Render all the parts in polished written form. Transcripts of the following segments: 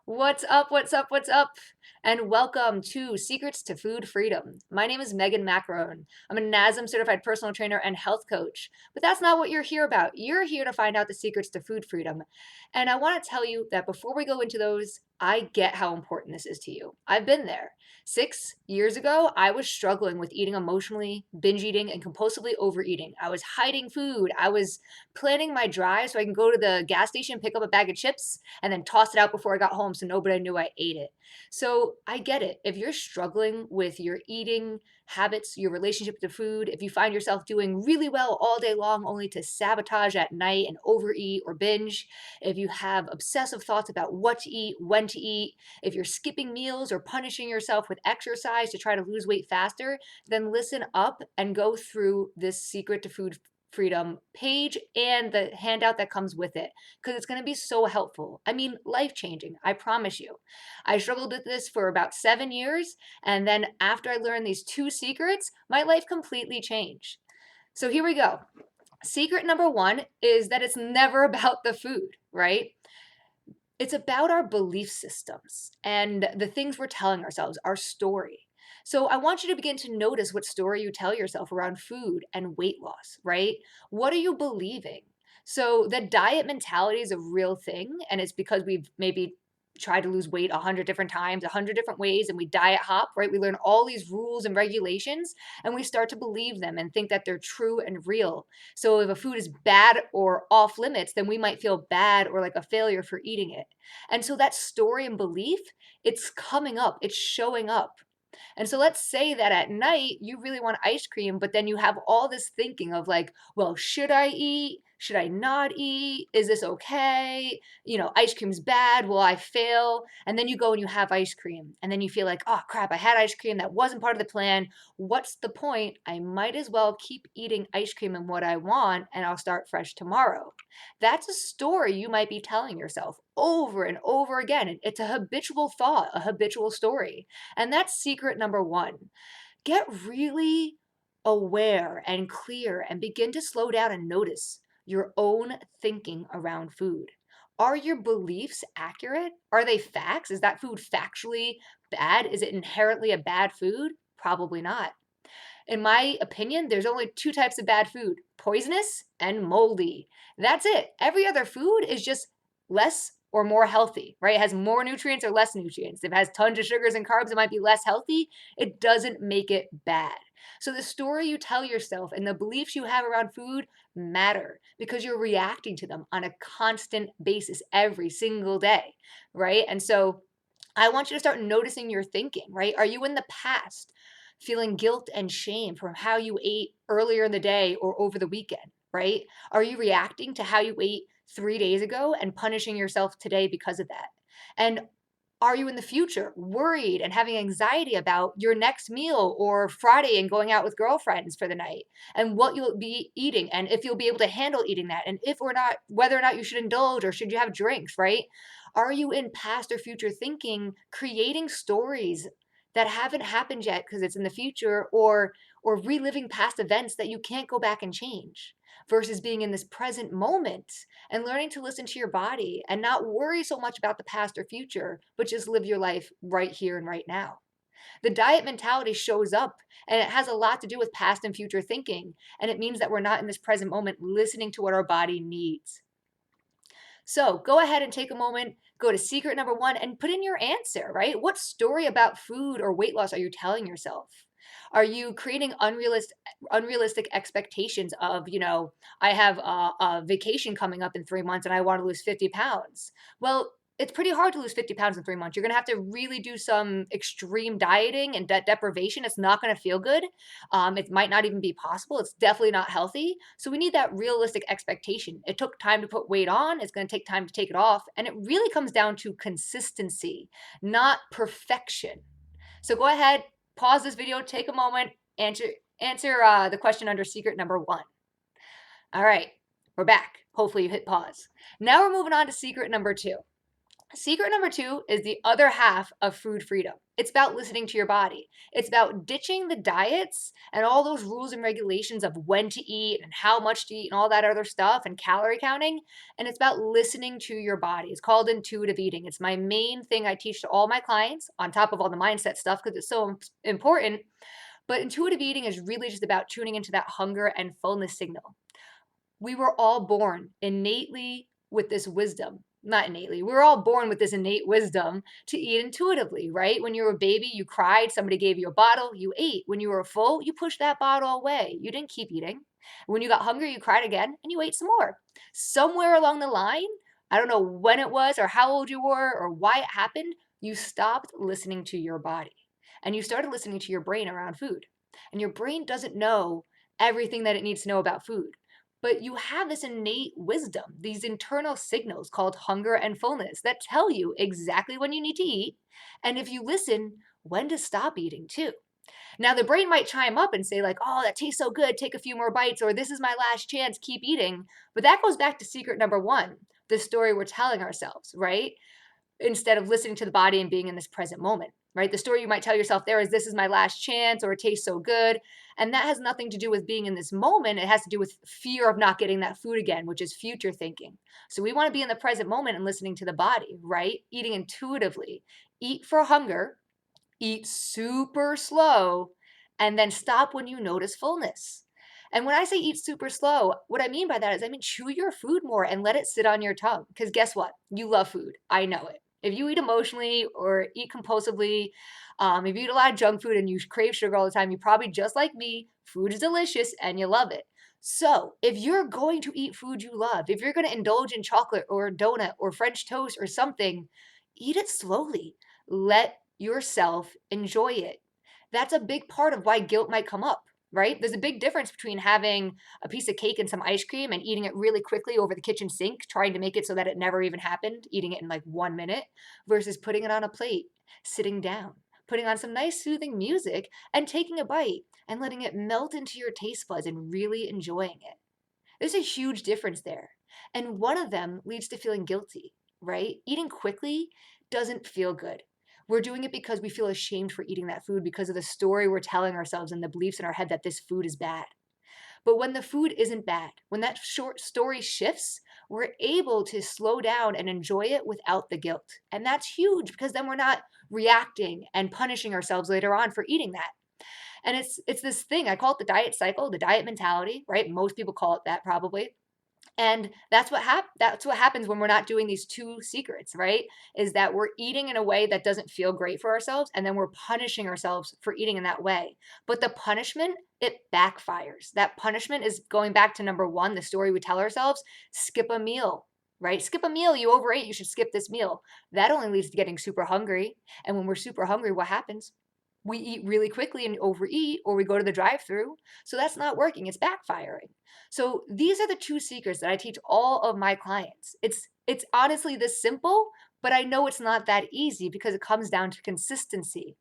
What's up? What's up? What's up? And welcome to Secrets to Food Freedom. My name is Megan Macaron. I'm a NASM certified personal trainer and health coach, but that's not what you're here about. You're here to find out the secrets to food freedom. And I want to tell you that before we go into those, I get how important this is to you. I've been there. 6 years ago, I was struggling with eating emotionally, binge eating, and compulsively overeating. I was hiding food. I was planning my drive so I can go to the gas station, pick up a bag of chips, and then toss it out before I got home so nobody knew I ate it. So I get it. If you're struggling with your eating habits, your relationship to food, if you find yourself doing really well all day long only to sabotage at night and overeat or binge, if you have obsessive thoughts about what to eat, when to eat, if you're skipping meals or punishing yourself with exercise to try to lose weight faster, then listen up and go through this Secret to Food Freedom page and the handout that comes with it because it's going to be so helpful. I mean, life changing, I promise you. I struggled with this for about 7 years. And then after I learned these two secrets, my life completely changed. So here we go. Secret number one is that it's never about the food, right? It's about our belief systems and the things we're telling ourselves, our story. So I want you to begin to notice what story you tell yourself around food and weight loss, right? What are you believing? So the diet mentality is a real thing, and it's because we've maybe tried to lose weight 100 different times, 100 different ways, and we diet hop, right? We learn all these rules and regulations, and we start to believe them and think that they're true and real. So if a food is bad or off limits, then we might feel bad or like a failure for eating it. And so that story and belief, it's coming up, it's showing up. And so let's say that at night you really want ice cream, but then you have all this thinking of like, well, should I eat? Should I not eat? Is this okay? Ice cream's bad. Will I fail? And then you go and you have ice cream. And then you feel like, oh crap, I had ice cream. That wasn't part of the plan. What's the point? I might as well keep eating ice cream and what I want, and I'll start fresh tomorrow. That's a story you might be telling yourself over and over again. It's a habitual thought, a habitual story. And that's secret number one. Get really aware and clear and begin to slow down and notice your own thinking around food. Are your beliefs accurate? Are they facts? Is that food factually bad? Is it inherently a bad food? Probably not. In my opinion, there's only two types of bad food: poisonous and moldy. That's it. Every other food is just less or more healthy, right? It has more nutrients or less nutrients. If it has tons of sugars and carbs, it might be less healthy. It doesn't make it bad. So the story you tell yourself and the beliefs you have around food matter because you're reacting to them on a constant basis every single day, right? And so I want you to start noticing your thinking, right? Are you in the past feeling guilt and shame from how you ate earlier in the day or over the weekend, right? Are you reacting to how you ate 3 days ago and punishing yourself today because of that? And are you in the future worried and having anxiety about your next meal or Friday and going out with girlfriends for the night and what you'll be eating and if you'll be able to handle eating that and if or not, whether or not you should indulge or should you have drinks, right? Are you in past or future thinking, creating stories that haven't happened yet because it's in the future, or reliving past events that you can't go back and change, versus being in this present moment and learning to listen to your body and not worry so much about the past or future, but just live your life right here and right now. The diet mentality shows up, and it has a lot to do with past and future thinking. And it means that we're not in this present moment listening to what our body needs. So go ahead and take a moment, go to secret number one, and put in your answer, right? What story about food or weight loss are you telling yourself? Are you creating unrealistic expectations of, I have a vacation coming up in 3 months and I want to lose 50 pounds? Well, it's pretty hard to lose 50 pounds in 3 months. You're going to have to really do some extreme dieting and deprivation. It's not going to feel good. It might not even be possible. It's definitely not healthy. So we need that realistic expectation. It took time to put weight on. It's going to take time to take it off. And it really comes down to consistency, not perfection. So go ahead, pause this video, take a moment, answer the question under secret number one. All right, we're back. Hopefully you hit pause. Now we're moving on to secret number two. Secret number two is the other half of food freedom. It's about listening to your body. It's about ditching the diets and all those rules and regulations of when to eat and how much to eat and all that other stuff and calorie counting. And it's about listening to your body. It's called intuitive eating. It's my main thing I teach to all my clients, on top of all the mindset stuff, because it's so important. But intuitive eating is really just about tuning into that hunger and fullness signal. We were all born innately with this wisdom. Not innately. We were all born with this innate wisdom to eat intuitively, right? When you were a baby, you cried, somebody gave you a bottle, you ate. When you were full, you pushed that bottle away. You didn't keep eating. When you got hungry, you cried again and you ate some more. Somewhere along the line, I don't know when it was or how old you were or why it happened, you stopped listening to your body and you started listening to your brain around food. And your brain doesn't know everything that it needs to know about food, but you have this innate wisdom, these internal signals called hunger and fullness that tell you exactly when you need to eat. And if you listen, when to stop eating too. Now, the brain might chime up and say, like, oh, that tastes so good, take a few more bites, or this is my last chance, keep eating. But that goes back to secret number one, the story we're telling ourselves, right? Instead of listening to the body and being in this present moment, right? The story you might tell yourself there is this is my last chance or it tastes so good. And that has nothing to do with being in this moment. It has to do with fear of not getting that food again, which is future thinking. So we want to be in the present moment and listening to the body, right? Eating intuitively, eat for hunger, eat super slow, and then stop when you notice fullness. And when I say eat super slow, what I mean by that is I mean chew your food more and let it sit on your tongue. Because guess what? You love food. I know it. If you eat emotionally or eat compulsively, if you eat a lot of junk food and you crave sugar all the time, you probably just like me, food is delicious and you love it. So if you're going to eat food you love, if you're going to indulge in chocolate or a donut or French toast or something, eat it slowly. Let yourself enjoy it. That's a big part of why guilt might come up, right? There's a big difference between having a piece of cake and some ice cream and eating it really quickly over the kitchen sink, trying to make it so that it never even happened, eating it in like 1 minute, versus putting it on a plate, sitting down, putting on some nice soothing music and taking a bite and letting it melt into your taste buds and really enjoying it. There's a huge difference there. And one of them leads to feeling guilty, right? Eating quickly doesn't feel good. We're doing it because we feel ashamed for eating that food because of the story we're telling ourselves and the beliefs in our head that this food is bad. But when the food isn't bad, when that short story shifts, we're able to slow down and enjoy it without the guilt. And that's huge because then we're not reacting and punishing ourselves later on for eating that. And it's this thing, I call it the diet cycle, the diet mentality, right? Most people call it that probably. And that's what happens when we're not doing these two secrets, right? Is that we're eating in a way that doesn't feel great for ourselves and then we're punishing ourselves for eating in that way. But the punishment, it backfires. That punishment is going back to number one, the story we tell ourselves, skip a meal. Right? Skip a meal, you overate, you should skip this meal. That only leads to getting super hungry. And when we're super hungry, what happens? We eat really quickly and overeat, or we go to the drive-through. So that's not working. It's backfiring. So these are the two secrets that I teach all of my clients. It's honestly this simple, but I know it's not that easy because it comes down to consistency.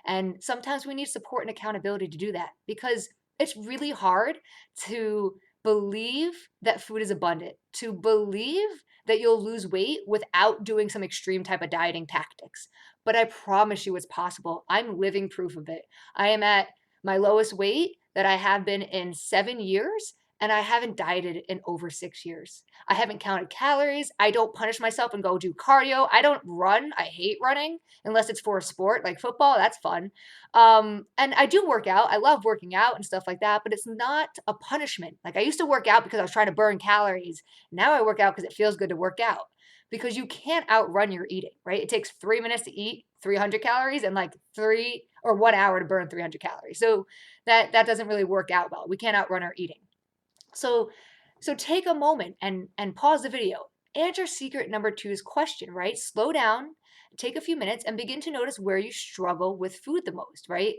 And sometimes we need support and accountability to do that because it's really hard to believe that food is abundant, to believe that you'll lose weight without doing some extreme type of dieting tactics. But I promise you it's possible. I'm living proof of it. I am at my lowest weight that I have been in 7 years, and I haven't dieted in over 6 years. I haven't counted calories. I don't punish myself and go do cardio. I don't run. I hate running unless it's for a sport like football. That's fun. And I do work out. I love working out and stuff like that, but it's not a punishment. Like I used to work out because I was trying to burn calories. Now I work out because it feels good to work out because you can't outrun your eating, right? It takes 3 minutes to eat 300 calories and like 1 hour to burn 300 calories. So that doesn't really work out well. We can't outrun our eating. So take a moment and pause the video. Answer secret number two's question, right? Slow down, take a few minutes and begin to notice where you struggle with food the most, right?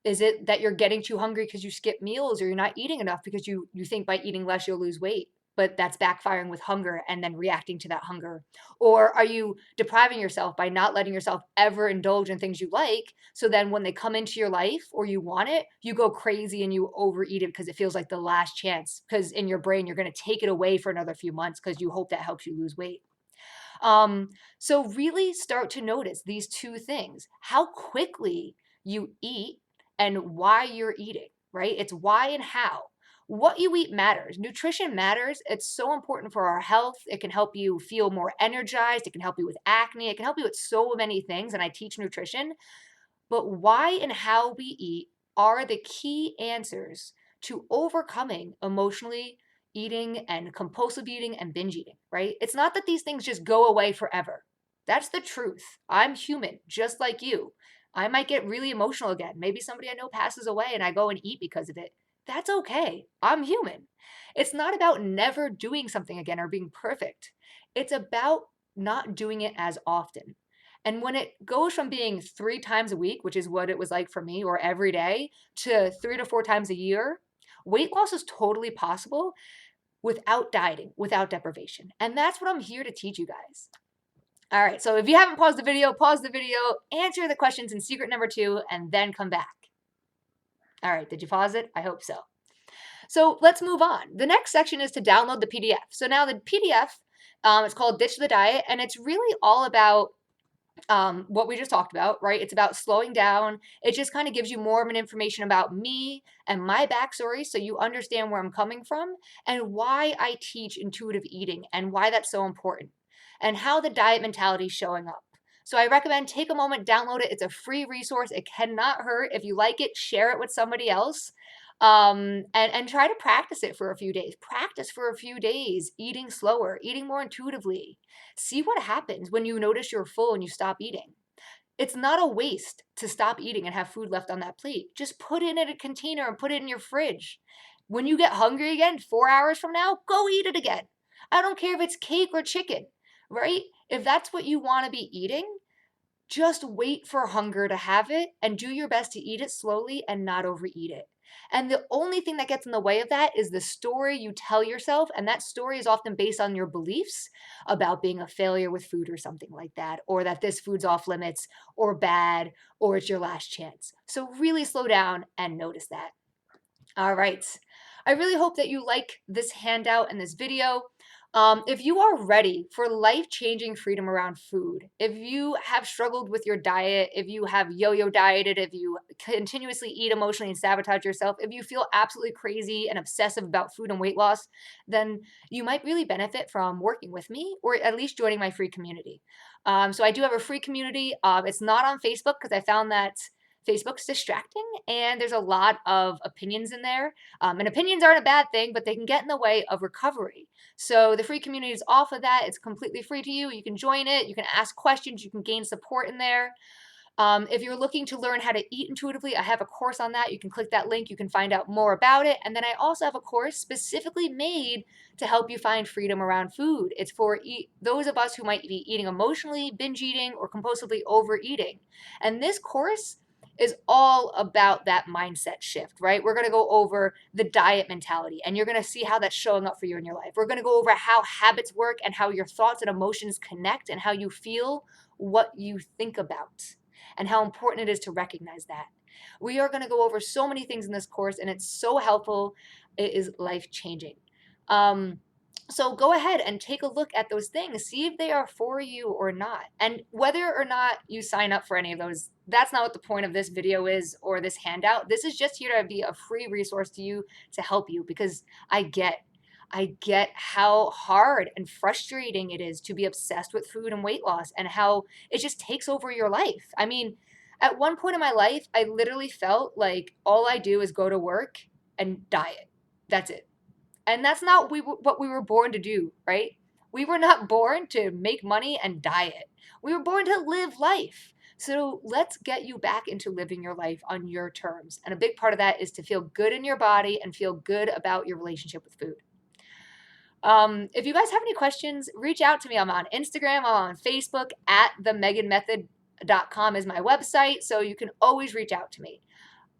Is it that you're getting too hungry because you skip meals or you're not eating enough because you think by eating less you'll lose weight, but that's backfiring with hunger and then reacting to that hunger? Or are you depriving yourself by not letting yourself ever indulge in things you like? So then when they come into your life or you want it, you go crazy and you overeat it because it feels like the last chance because in your brain you're going to take it away for another few months because you hope that helps you lose weight. So really start to notice these two things: how quickly you eat and why you're eating, right? It's why and how. What you eat matters. Nutrition matters. It's so important for our health. It can help you feel more energized. It can help you with acne. It can help you with so many things. And I teach nutrition. But why and how we eat are the key answers to overcoming emotionally eating and compulsive eating and binge eating, right? It's not that these things just go away forever. That's the truth. I'm human, just like you. I might get really emotional again. Maybe somebody I know passes away and I go and eat because of it. That's okay. I'm human. It's not about never doing something again or being perfect. It's about not doing it as often. And when it goes from being 3 times a week, which is what it was like for me, or every day, to 3 to 4 times a year, weight loss is totally possible without dieting, without deprivation. And that's what I'm here to teach you guys. All right, so if you haven't paused the video, pause the video, answer the questions in secret number 2, and then come back. All right, did you pause it? I hope so. So let's move on. The next section is to download the PDF. So now the PDF, it's called Ditch the Diet, and it's really all about what we just talked about, right? It's about slowing down. It just kind of gives you more of an information about me and my backstory so you understand where I'm coming from and why I teach intuitive eating and why that's so important and how the diet mentality is showing up. So I recommend take a moment, download it. It's a free resource. It cannot hurt. If you like it, share it with somebody else. And try to practice it for a few days. Practice for a few days, eating slower, eating more intuitively. See what happens when you notice you're full and you stop eating. It's not a waste to stop eating and have food left on that plate. Just put it in a container and put it in your fridge. When you get hungry again, 4 hours from now, go eat it again. I don't care if it's cake or chicken, right? If that's what you want to be eating, just wait for hunger to have it and do your best to eat it slowly and not overeat it. And the only thing that gets in the way of that is the story you tell yourself. And that story is often based on your beliefs about being a failure with food or something like that, or that this food's off limits or bad, or it's your last chance. So really slow down and notice that. All right. I really hope that you like this handout and this video. If you are ready for life-changing freedom around food, if you have struggled with your diet, if you have yo-yo dieted, if you continuously eat emotionally and sabotage yourself, if you feel absolutely crazy and obsessive about food and weight loss, then you might really benefit from working with me or at least joining my free community. So I do have a free community. It's not on Facebook because I found that Facebook's distracting and there's a lot of opinions in there. And opinions aren't a bad thing, but they can get in the way of recovery. So the free community is off of that. It's completely free to you. You can join it. You can ask questions. You can gain support in there. If you're looking to learn how to eat intuitively, I have a course on that. You can click that link. You can find out more about it. And then I also have a course specifically made to help you find freedom around food. It's for those of us who might be eating emotionally, binge eating, or compulsively overeating. And this course is all about that mindset shift, right? We're going to go over the diet mentality and you're going to see how that's showing up for you in your life. We're going to go over how habits work and how your thoughts and emotions connect and how you feel what you think about and how important it is to recognize that. We are going to go over so many things in this course and it's so helpful. It is life-changing. So go ahead and take a look at those things. See if they are for you or not. And whether or not you sign up for any of those, that's not what the point of this video is or this handout. This is just here to be a free resource to you to help you because I get how hard and frustrating it is to be obsessed with food and weight loss and how it just takes over your life. I mean, at one point in my life, I literally felt like all I do is go to work and diet. That's it. And that's not what we were born to do, right? We were not born to make money and diet. We were born to live life. So let's get you back into living your life on your terms. And a big part of that is to feel good in your body and feel good about your relationship with food. If you guys have any questions, reach out to me. I'm on Instagram, I'm on Facebook, @themeganmethod.com is my website. So you can always reach out to me.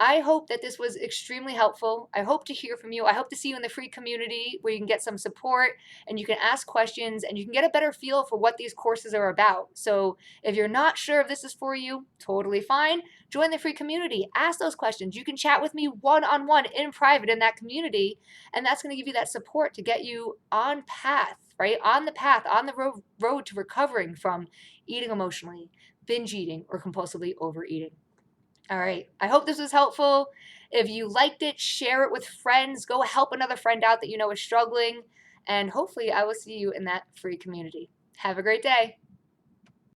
I hope that this was extremely helpful. I hope to hear from you. I hope to see you in the free community where you can get some support and you can ask questions and you can get a better feel for what these courses are about. So if you're not sure if this is for you, totally fine. Join the free community. Ask those questions. You can chat with me one-on-one in private in that community, and that's going to give you that support to get you on path, right? On the path, on the road to recovering from eating emotionally, binge eating, or compulsively overeating. All right. I hope this was helpful. If you liked it, share it with friends. Go help another friend out that you know is struggling. And hopefully, I will see you in that free community. Have a great day.